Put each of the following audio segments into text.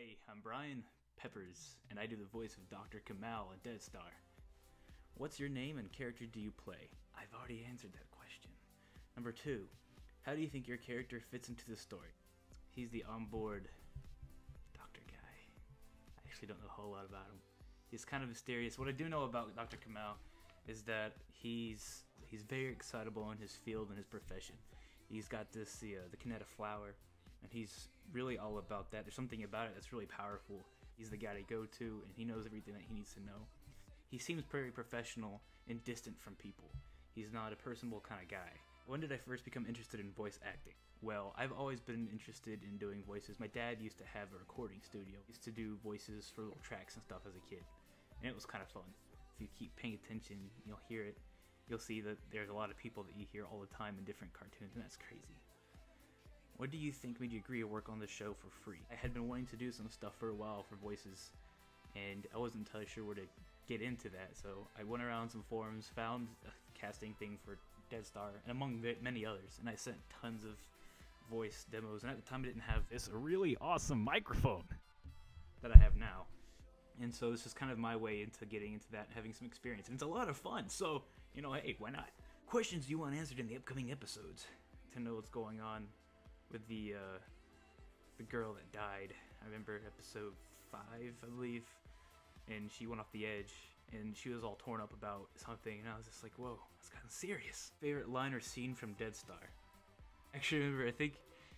Hey, I'm Brian Peppers, and I do the voice of Dr. Camal in Deadstar. What's your name and character do you play? I've already answered that question. Number 2, how do you think your character fits into the story? He's the onboard doctor guy. I actually don't know a whole lot about him. He's kind of mysterious. What I do know about Dr. Camal is that he's very excitable in his field and his profession. He's got the Kineta flower, and he's really all about that. There's something about it that's really powerful. He's the guy to go to, and he knows everything that he needs to know. He seems very professional and distant from people. He's not a personable kind of guy. When did I first become interested in voice acting? Well, I've always been interested in doing voices. My dad used to have a recording studio. He used to do voices for little tracks and stuff as a kid, and it was kind of fun. If you keep paying attention, you'll hear it. You'll see that there's a lot of people that you hear all the time in different cartoons, and that's crazy. What do you think made you agree to work on the show for free? I had been wanting to do some stuff for a while for voices, and I wasn't entirely sure where to get into that, so I went around some forums, found a casting thing for Deadstar, and among many others, and I sent tons of voice demos, and at the time I didn't have this really awesome microphone that I have now. And so this is kind of my way into getting into that and having some experience, and it's a lot of fun, so, you know, hey, why not? Questions you want answered in the upcoming episodes to know what's going on with the girl that died. I remember episode 5, I believe, and she went off the edge, and she was all torn up about something, and I was just like, whoa, that's kind of serious. Favorite line or scene from Deadstar? Actually, remember, I think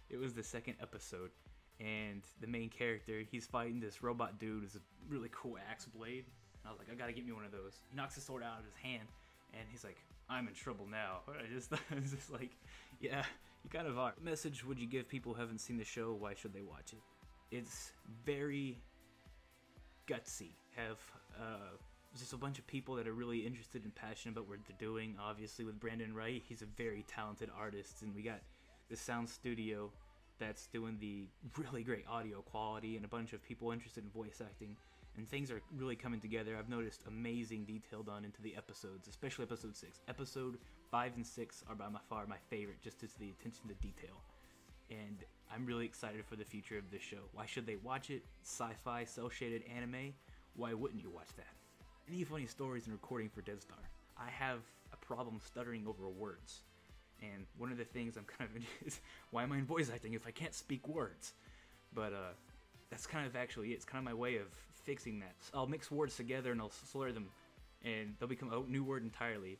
it was the second episode, and the main character, he's fighting this robot dude with a really cool axe blade, and I was like, I gotta get me one of those. He knocks the sword out of his hand, and he's like, I'm in trouble now. I was just like, yeah, you kind of are. What message would you give people who haven't seen the show? Why should they watch it? It's very gutsy. Have just a bunch of people that are really interested and passionate about what they're doing. Obviously, with Brandon Wright, he's a very talented artist, and we got the sound studio that's doing the really great audio quality, and a bunch of people interested in voice acting, and things are really coming together. I've noticed amazing detail done into the episodes, especially episode 6. Episode 5 and 6 are by far my favorite, just due to the attention to detail. And I'm really excited for the future of this show. Why should they watch it? Sci-fi, cel-shaded anime? Why wouldn't you watch that? Any funny stories in recording for Deadstar? I have a problem stuttering over words. And one of the things I'm kind of is, why am I in voice acting if I can't speak words? But that's kind of actually it. It's kind of my way of fixing that. I'll mix words together and I'll slur them, and they'll become a new word entirely.